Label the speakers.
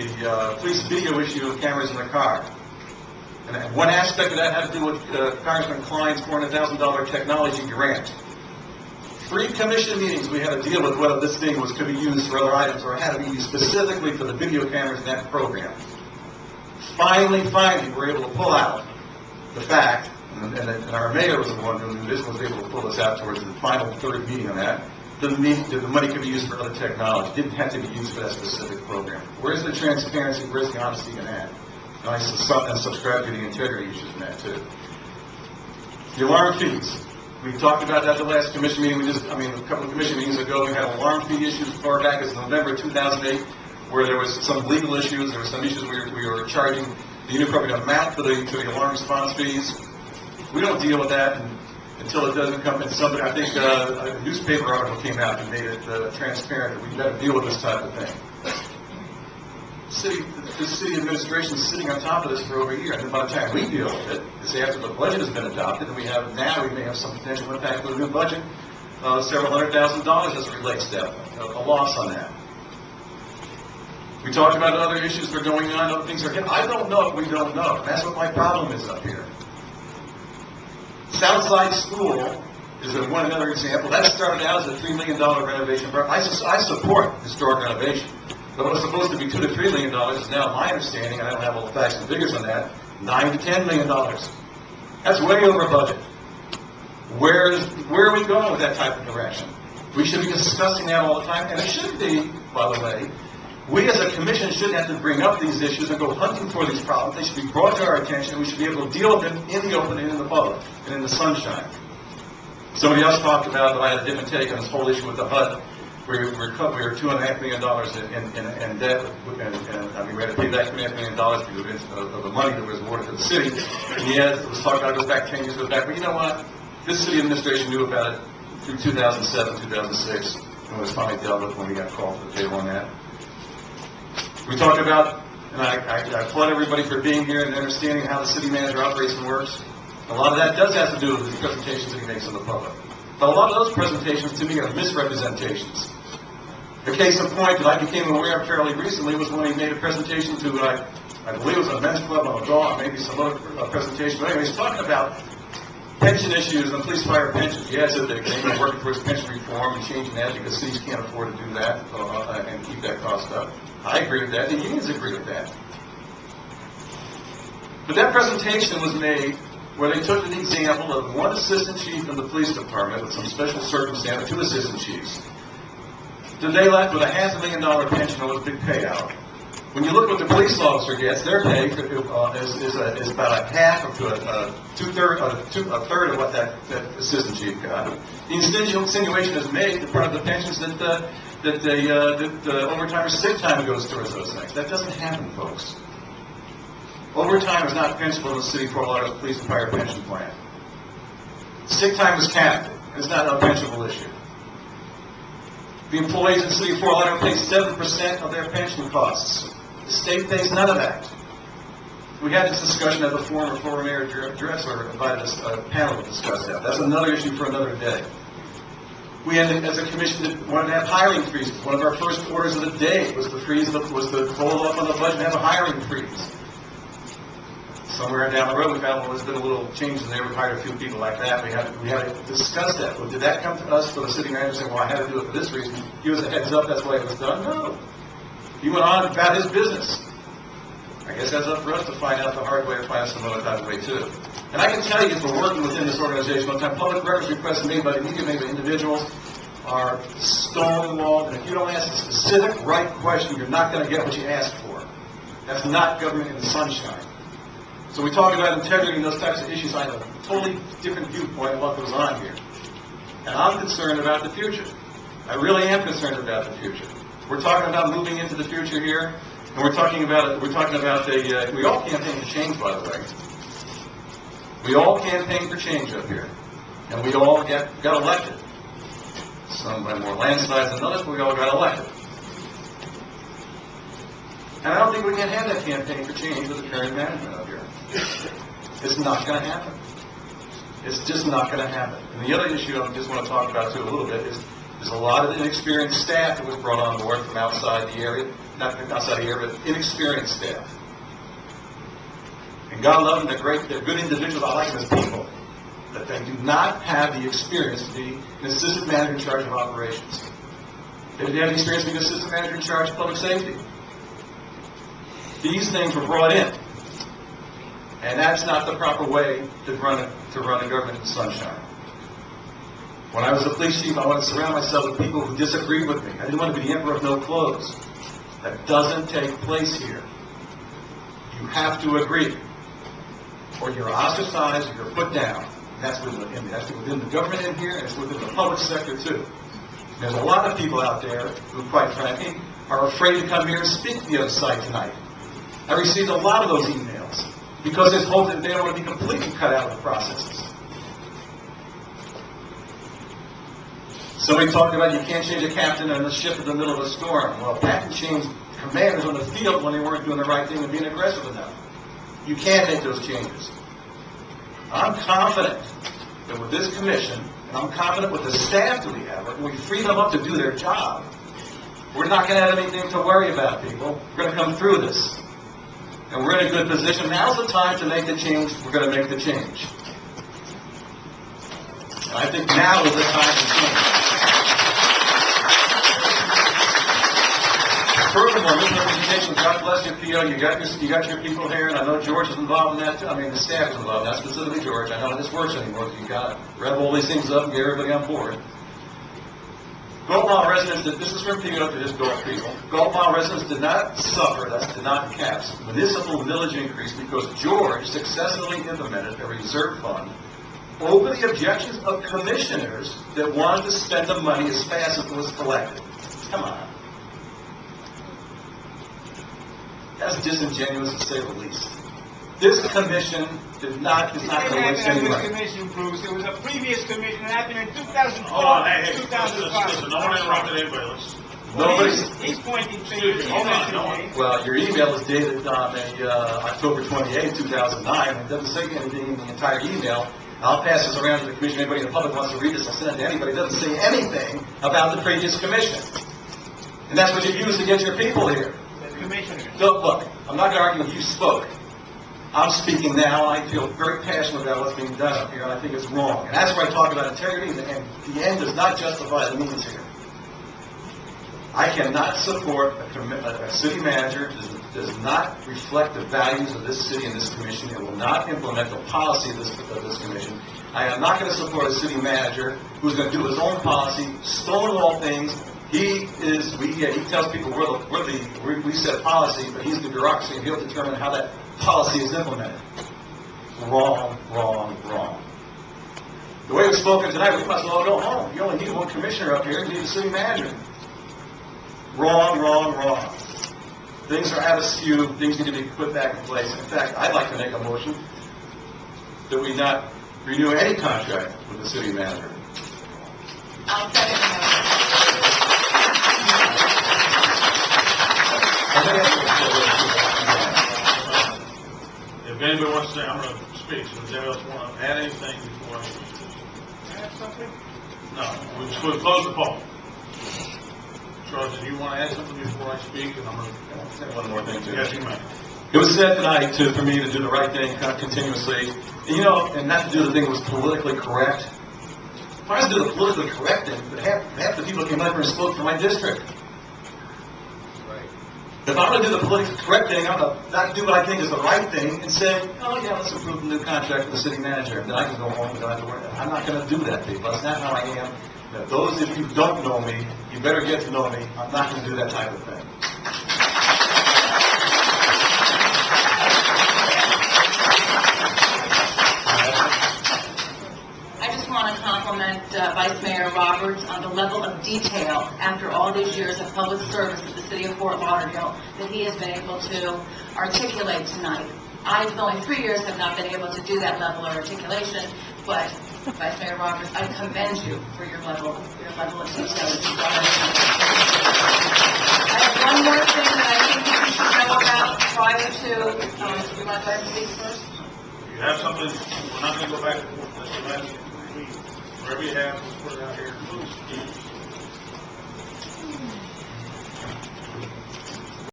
Speaker 1: the police video issue of cameras in the car. And one aspect of that had to do with Congressman Klein's $400,000 technology grant. 3 commission meetings we had to deal with whether this thing could be used for other items or had to be used specifically for the video cameras in that program. Finally, we were able to pull out the fact, and our mayor was the one who knew this, was able to pull this out towards the final 3rd meeting on that. The money could be used for other technology. Didn't have to be used for that specific program. Where's the transparency? Where's the honesty in that? And I subscribe to the integrity issues in that too. The alarm fees. We talked about that at the last commission meeting. A couple of commission meetings ago, we had alarm fee issues as far back as November 2008, where there was some legal issues. There were some issues we were charging the inappropriate amount for the alarm response fees. We don't deal with that until it doesn't come in somebody. I think a newspaper article came out and made it transparent that we've got to deal with this type of thing. The city administration is sitting on top of this for over a year, and then by the time we deal with it, it's after the budget has been adopted, and we may have some potential impact with the new budget, several $100,000 as it relates to that, a loss on that. We talked about other issues that are going on, other things are happening. I don't know if we don't know. And that's what my problem is up here. Southside School is another example. That started out as a $3 million renovation project. I support historic renovation. But what was supposed to be $2 to $3 million is now, my understanding, and I don't have all the facts and figures on that, $9 to $10 million. That's way over budget. Where are we going with that type of direction? We should be discussing that all the time, and it should be, by the way, we as a commission shouldn't have to bring up these issues and go hunting for these problems. They should be brought to our attention, and we should be able to deal with them in the open and in the public and in the sunshine. Somebody else talked about that I had a different take on this whole issue with the HUD. We were $2.5 million in debt, and we had to pay back $2.5 million because of the money that was awarded to the city. And yet, it was talked about, it goes back 10 years, goes back. But you know what? This city administration knew about it through 2007, 2006, and it was finally dealt with when we got called to the table on that. We talked about, and I applaud everybody for being here and understanding how the city manager operates and works. A lot of that does have to do with the presentations that he makes to the public. But a lot of those presentations, to me, are misrepresentations. The case in point that I became aware of fairly recently was when he made a presentation to, I believe it was a men's club on a dog, maybe some other presentation. But anyway, he's talking about pension issues and police fire pensions. Yes, they're working towards pension reform and changing that because cities can't afford to do that and keep that cost up. I agree with that. The unions agree with that. But that presentation was made where they took an example of one assistant chief in the police department with some special circumstance, 2 assistant chiefs. Then they left with a $500,000 pension or a big payout. When you look what the police officer gets, their pay is about a half to a third of what that assistant chief got. The insinuation is made that part of the pensions that overtime or sick time goes towards those things. That doesn't happen, folks. Overtime is not pensionable in the city of Fort Lauderdale police and fire pension plan. Sick time is capped. It's not a pensionable issue. The employees in the city of Fort Lauderdale pay 7% of their pension costs. The state pays none of that. We had this discussion at the former Mayor Gretsas invited us a panel to discuss that. That's another issue for another day. We ended, as a commission, wanted to have hiring freezes. One of our first orders of the day was to hold off on the budget and have a hiring freeze. Somewhere down the road, we found there's been a little change in there. We hired a few people like that. We had to discuss that. Well, did that come to us for the city manager saying, well, I had to do it for this reason? Give us a heads up, that's why it was done? No. He went on about his business. I guess that's up for us to find out the hard way or find some other type of way, too. And I can tell you, for working within this organization, one time public records requests made by the media, made by individuals, are stonewalled. And if you don't ask a specific right question, you're not going to get what you asked for. That's not government in the sunshine. So we talk about integrity and those types of issues. I have a totally different viewpoint of what goes on here. And I'm concerned about the future. I really am concerned about the future. We're talking about moving into the future here, and we're talking about we all campaign for change, by the way. We all campaign for change up here. And we all got elected. Some by more landslides than others, but we all got elected. And I don't think we can have that campaign for change with the current management up here. It's not going to happen. It's just not going to happen. And the other issue I just want to talk about too a little bit is there's a lot of inexperienced staff that was brought on board from outside the area. not outside here, but inexperienced staff. And God love them, they're good individuals, I like them as people. But they do not have the experience to be an assistant manager in charge of operations. They didn't have the experience to be an assistant manager in charge of public safety. These things were brought in. And that's not the proper way to run a government in sunshine. When I was a police chief, I wanted to surround myself with people who disagreed with me. I didn't want to be the emperor of no clothes. That doesn't take place here. You have to agree, or you're ostracized, or you're put down. And that's within the government in here, and it's within the public sector too. There's a lot of people out there who, quite frankly, are afraid to come here and speak to the other side tonight. I received a lot of those emails because there's hope that they don't want to be completely cut out of the processes. Somebody talked about you can't change a captain on the ship in the middle of a storm. Well, captain changed commanders on the field when they weren't doing the right thing and being aggressive enough. You can't make those changes. I'm confident that with this commission, and I'm confident with the staff that we have, when we free them up to do their job, we're not going to have anything to worry about, people. We're going to come through this. And we're in a good position. Now's the time to make the change. We're going to make the change. And I think now is the time to change. Furthermore, misrepresentation, God bless you, P.O. You got your people here, and I know George is involved in that too. I mean, the staff is involved, not specifically George. I know how this works anymore. You got to rev all these things up and get everybody on board. Gulf Mile residents, this is from P.O. to just Gulf people. Gulf Mile residents did not suffer, that's did not caps, municipal millage increase because George successfully implemented a reserve fund over the objections of commissioners that wanted to spend the money as fast as it was collected. Come on. That's disingenuous to say the least. This commission is not going to waste any money.
Speaker 2: This commission, Bruce. There was a previous commission that happened in 2004,
Speaker 3: Oh, hey,
Speaker 2: 2005.
Speaker 3: listen, no one interrupted anybody.
Speaker 2: He's pointing fingers.
Speaker 3: Hold on, no one.
Speaker 1: Well, your email is dated on October 28, 2009, and it doesn't say anything in the entire email. I'll pass this around to the commission. Anybody in the public wants to read this, I'll send it to anybody. It doesn't say anything about the previous commission. And that's what you use to get your people here. Look, I'm not going to argue with you spoke. I'm speaking now. I feel very passionate about what's being done up here, and I think it's wrong. And that's where I talk about integrity, and the end does not justify the means here. I cannot support a city manager that does not reflect the values of this city and this commission. It will not implement the policy of this commission. I am not going to support a city manager who's going to do his own policy, stonewall things. He tells people we set policy, but he's the bureaucracy, and he'll determine how that policy is implemented. Wrong, wrong, wrong. The way it was spoken tonight, we must all go home. You only need one commissioner up here, you need a city manager. Wrong, wrong, wrong. Things are out of skew, things need to be put back in place. In fact, I'd like to make a motion that we not renew any contract with the city manager.
Speaker 4: I'll second that.
Speaker 3: If anybody wants to say, I'm going to speak, so does anybody else want to add anything before I
Speaker 2: Add something?
Speaker 3: No, we're just going to close the poll. Charles, do you want to add something before I speak? And I'm going to
Speaker 1: Say one more thing, too.
Speaker 3: Yes, you may.
Speaker 1: It was said tonight for me to do the right thing continuously. And not to do the thing that was politically correct. If I was to do the politically correct thing, but half the people came over and spoke for my district. If I'm going to do the politically correct thing, I'm going to not do what I think is the right thing and say, oh yeah, let's approve the new contract with the city manager. Then I can go home and don't have to worry. I'm not going to do that, people. That's not how I am. Those of you who don't know me, you better get to know me. I'm not going to do that type of thing.
Speaker 4: I just want to compliment Vice Mayor Roberts on the level of detail after all these years of public service at the city of Fort Lauderdale that he has been able to articulate tonight. I, in only 3 years, have not been able to do that level of articulation, but Vice Mayor Roberts, I commend you for your level of detail. I have one more thing that I think you should know about prior to, you want to try to speak first?
Speaker 3: If you have something, we're not going to go back and forth. Let's go back and whatever you have, let's put it out here.